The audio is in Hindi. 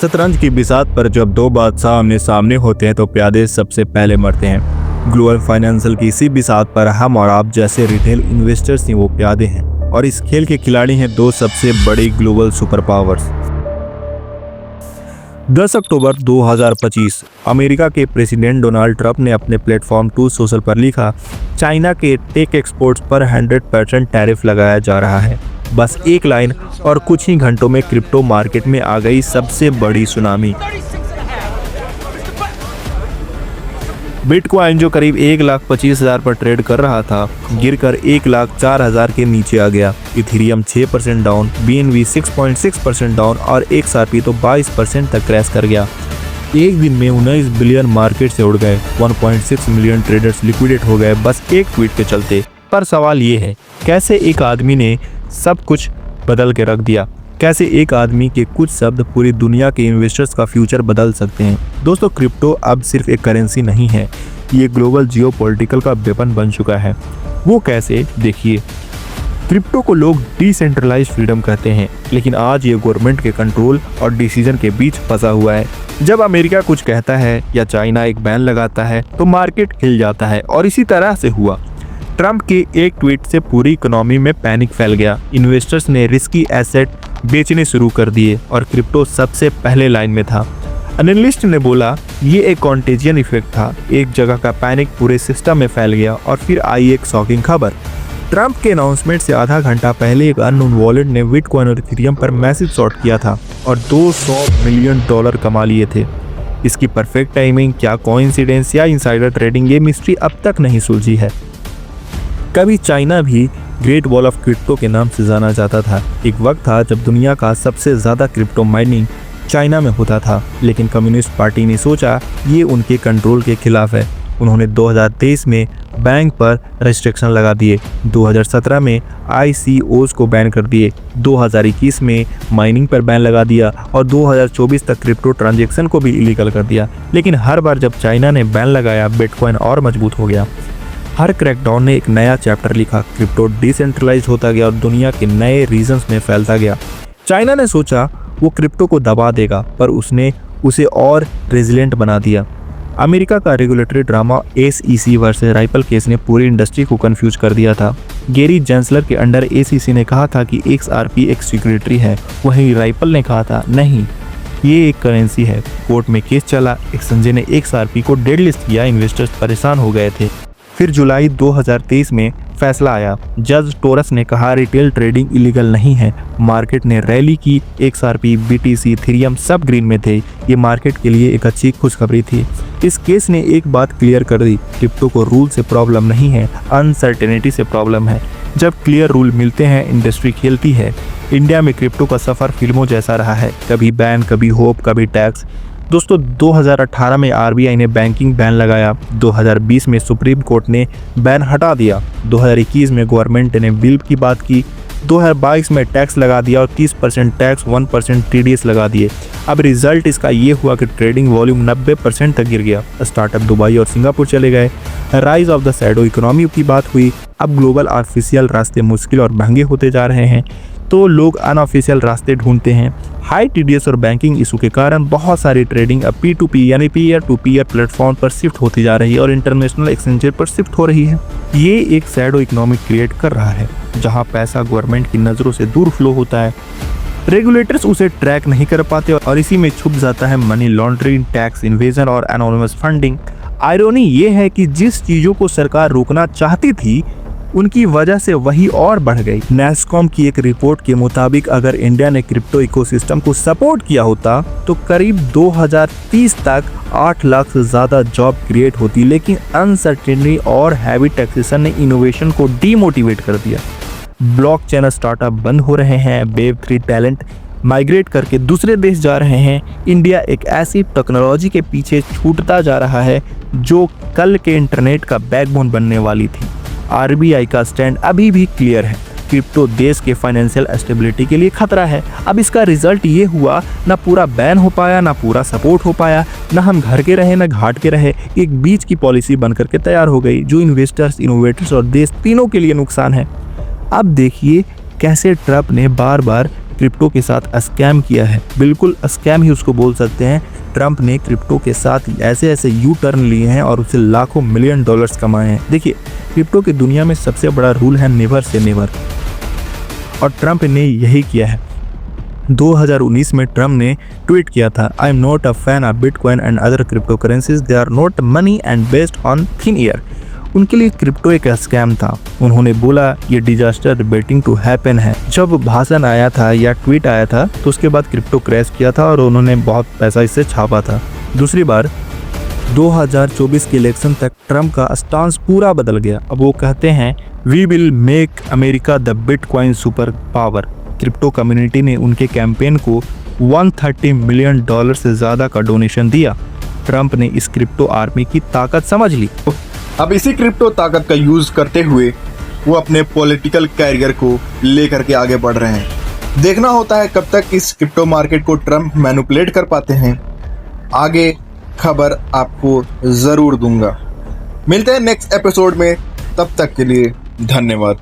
शतरंज की बिसात पर जब दो बादशाह आमने सामने होते हैं तो प्यादे सबसे पहले मरते हैं। ग्लोबल फाइनेंशियल की इसी बिसात पर हम और आप जैसे रिटेल इन्वेस्टर्स ही वो प्यादे हैं और इस खेल के खिलाड़ी हैं दो सबसे बड़ी ग्लोबल सुपर पावर्स। 10 अक्टूबर 2025 अमेरिका के प्रेसिडेंट डोनाल्ड ट्रंप ने अपने प्लेटफॉर्म ट्रूथ सोशल पर लिखा, चाइना के टेक एक्सपोर्ट्स पर 100% टैरिफ लगाया जा रहा है। बस एक लाइन और कुछ ही घंटों में क्रिप्टो मार्केट में आ गई सबसे बड़ी सुनामी। बिटकॉइन जो करीब 1,25,000 पर ट्रेड कर रहा था गिरकर 1,04,000 के नीचे आ गया। इथेरियम 6% डाउन, BNB 6.6% डाउन और XRP तो 22% तक क्रैश कर गया। एक दिन में 19 बिलियन मार्केट से उड़ गए, 1.6 मिलियन ट्रेडर्स लिक्विडेट हो गए बस एक ट्वीट के चलते। पर सवाल ये है, कैसे एक आदमी ने सब कुछ बदल के रख दिया? कैसे एक आदमी के कुछ शब्द पूरी दुनिया के इन्वेस्टर्स का फ्यूचर बदल सकते हैं? दोस्तों, क्रिप्टो अब सिर्फ एक करेंसी नहीं है, ये ग्लोबल जियोपॉलिटिकल का वेपन बन चुका है। वो कैसे? देखिए, क्रिप्टो को लोग डिसेंट्रलाइज्ड फ्रीडम कहते हैं, लेकिन आज ये गवर्नमेंट के कंट्रोल और डिसीजन के बीच फंसा हुआ है। जब अमेरिका कुछ कहता है या चाइना एक बैन लगाता है तो मार्केट हिल जाता है और इसी तरह से हुआ। ट्रंप के एक ट्वीट से पूरी इकोनॉमी में पैनिक फैल गया। इन्वेस्टर्स ने रिस्की एसेट बेचने शुरू कर दिए और क्रिप्टो सबसे पहले लाइन में था। एनालिस्ट ने बोला ये एक कॉन्टेजियन इफेक्ट था, एक जगह का पैनिक पूरे सिस्टम में फैल गया और फिर आई एक शॉकिंग खबर। ट्रंप के अनाउंसमेंट से आधा घंटा पहले एक अननोन वॉलेट ने बिटकॉइन और इथेरियम पर मैसिव शॉर्ट किया था और $200 मिलियन कमा लिए थे। इसकी परफेक्ट टाइमिंग, क्या कोइंसिडेंस या इनसाइडर ट्रेडिंग, ये मिस्ट्री अब तक नहीं सुलझी है। कभी चाइना भी ग्रेट वॉल ऑफ क्रिप्टो के नाम से जाना जाता था। एक वक्त था जब दुनिया का सबसे ज़्यादा क्रिप्टो माइनिंग चाइना में होता था, लेकिन कम्युनिस्ट पार्टी ने सोचा ये उनके कंट्रोल के खिलाफ है। उन्होंने 2023 में बैंक पर रेस्ट्रिक्शन लगा दिए, 2017 में ICOs को बैन कर दिए, 2021 में माइनिंग पर बैन लगा दिया और 2024 तक क्रिप्टो ट्रांजैक्शन को भी इलीगल कर दिया। लेकिन हर बार जब चाइना ने बैन लगाया, बिटकॉइन और मजबूत हो गया। हर क्रैकडाउन ने एक नया चैप्टर लिखा, क्रिप्टो डिसेंट्रलाइज होता गया और दुनिया के नए रीजन्स में फैलता गया। चाइना ने सोचा वो क्रिप्टो को दबा देगा, पर उसने उसे और रेजिलेंट बना दिया। अमेरिका का regulatory drama SEC versus Ripple case ने पूरी इंडस्ट्री को कंफ्यूज कर दिया था। गेरी जेंसलर के अंडर SEC ने कहा था कि XRP एक सिक्योरिटी है, वहीं राइपल ने कहा था नहीं, ये एक करेंसी है। कोर्ट में केस चला, एक्सचेंज ने XRP को डेड लिस्ट किया, इन्वेस्टर्स परेशान हो गए थे। फिर जुलाई 2023 में फैसला आया। जज टोरस ने कहा रिटेल ट्रेडिंग इलीगल नहीं है। मार्केट ने रैली की, XRP, BTC, इथेरियम सब ग्रीन में थे। ये मार्केट के लिए एक अच्छी खुशखबरी थी। इस केस ने एक बात क्लियर कर दी, क्रिप्टो को रूल से प्रॉब्लम नहीं है, अनसर्टेनिटी से प्रॉब्लम है। जब क्लियर रूल मिलते हैं, इंडस्ट्री खेलती है। इंडिया में क्रिप्टो का सफ़र फिल्मों जैसा रहा है, कभी बैन, कभी होप, कभी टैक्स। दोस्तों, 2018 में RBI ने बैंकिंग बैन लगाया, 2020 में सुप्रीम कोर्ट ने बैन हटा दिया, 2021 में गवर्नमेंट ने बिल की बात की, 2022 में टैक्स लगा दिया और 30% टैक्स, 1% TDS लगा दिए। अब रिजल्ट इसका ये हुआ कि ट्रेडिंग वॉल्यूम 90% तक गिर गया। स्टार्टअप दुबई और सिंगापुर चले गए। Rise of the shadow economy की बात हुई। अब ग्लोबल ऑफिशियल रास्ते मुश्किल और महंगे होते जा रहे हैं, तो लोग अनऑफिशियल रास्ते ढूंढते हैं। हाई TDS और बैंकिंग इशू के कारण बहुत सारी ट्रेडिंग अब P2P यानी पीयर टू पीयर प्लेटफॉर्म पर शिफ्ट होती जा रही है और इंटरनेशनल एक्सचेंज पर शिफ्ट हो रही है। ये एक शैडो इकोनॉमी क्रिएट कर रहा है, जहां पैसा गवर्नमेंट की नज़रों से दूर फ्लो होता है। रेगुलेटर्स उसे ट्रैक नहीं कर पाते और इसी में छुप जाता है मनी लॉन्ड्रिंग, टैक्स इन्वेजन और एनोनिमस फंडिंग। आयरनी ये है कि जिस चीज़ों को सरकार रोकना चाहती थी, उनकी वजह से वही और बढ़ गई। नेस्कॉम की एक रिपोर्ट के मुताबिक अगर इंडिया ने क्रिप्टो इकोसिस्टम को सपोर्ट किया होता तो करीब 2030 तक 8 लाख से ज़्यादा जॉब क्रिएट होती, लेकिन अनसर्टेनिटी और हैवी टैक्सेशन ने इनोवेशन को डीमोटिवेट कर दिया। ब्लॉकचेन स्टार्टअप बंद हो रहे हैं, Web3 टैलेंट माइग्रेट करके दूसरे देश जा रहे हैं। इंडिया एक ऐसी टेक्नोलॉजी के पीछे छूटता जा रहा है जो कल के इंटरनेट का बैकबोन बनने वाली थी। RBI का स्टैंड अभी भी क्लियर है, क्रिप्टो देश के फाइनेंशियल स्टेबिलिटी के लिए खतरा है। अब इसका रिजल्ट ये हुआ, ना पूरा बैन हो पाया, ना पूरा सपोर्ट हो पाया, ना हम घर के रहे ना घाट के रहे। एक बीच की पॉलिसी बन करके तैयार हो गई जो इन्वेस्टर्स, इनोवेटर्स और देश तीनों के लिए नुकसान है। अब देखिए कैसे ट्रंप ने बार बार क्रिप्टो के साथ स्कैम किया है। बिल्कुल स्कैम ही उसको बोल सकते हैं। ट्रंप ने क्रिप्टो के साथ ऐसे ऐसे यू टर्न लिए हैं और उससे लाखों मिलियन डॉलर्स कमाए हैं। देखिए, क्रिप्टो की दुनिया में सबसे बड़ा रूल है नेवर से नेवर, और ट्रंप ने यही किया है। 2019 में ट्रंप ने ट्वीट किया था, I am not a fan of bitcoin and other crypto currencies, they are not money and based on thin air. उनके लिए क्रिप्टो एक स्कैम था। उन्होंने बोला ये डिजास्टर वेटिंग टू हैपन है। जब भाषण आया था या ट्वीट आया था तो उसके बाद क्रिप्टो क्रैश किया था और उन्होंने बहुत पैसा इससे छापा था। दूसरी बार 2024 के इलेक्शन तक ट्रंप का स्टांस पूरा बदल गया। अब वो कहते हैं we will make America the bitcoin super power. Crypto community ने उनके कैंपेन को 130 मिलियन डॉलर से ज़्यादा का डोनेशन दिया। ट्रंप ने इस क्रिप्टो आर्मी की ताकत समझ ली। अब इसी क्रिप्टो ताकत का यूज करते हुए वो अपने पॉलिटिकल कैरियर को लेकर के आगे बढ़ रहे हैं। देखना होता है कब तक इस क्रिप्टो मार्केट को ट्रंप मैनिपुलेट कर पाते हैं। आगे खबर आपको जरूर दूंगा। मिलते हैं नेक्स्ट एपिसोड में, तब तक के लिए धन्यवाद।